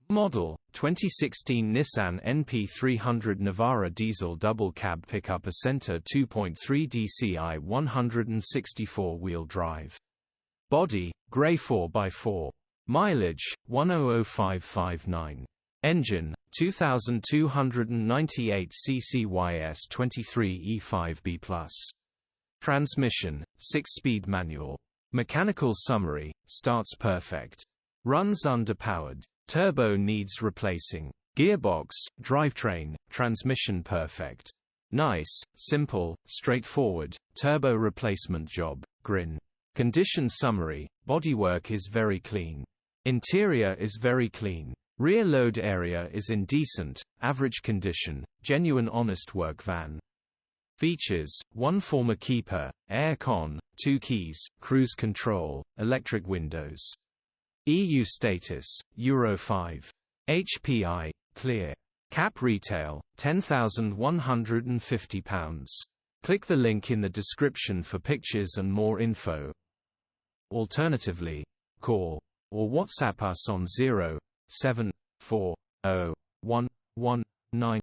Model: 2016 Nissan NP300 Navara diesel double cab pickup Acenta 2.3dCi 164-wheel drive. Body: grey 4x4. Mileage: 100,559. Engine: 2298 cc YS23 E5B+. Transmission: 6-speed manual. Mechanical summary: starts perfect. Runs underpowered. Turbo needs replacing. Gearbox, drivetrain, transmission perfect. Nice, simple, straightforward, turbo replacement job, grin. Condition summary: bodywork is very clean. Interior is very clean. Rear load area is in decent, average condition, genuine honest work van. Features: 1 former keeper, air con, 2 keys, cruise control, electric windows. EU status: Euro 5. HPI, clear. Cap retail, £10,150. Click the link in the description for pictures and more info. Alternatively, call or WhatsApp us on 0740119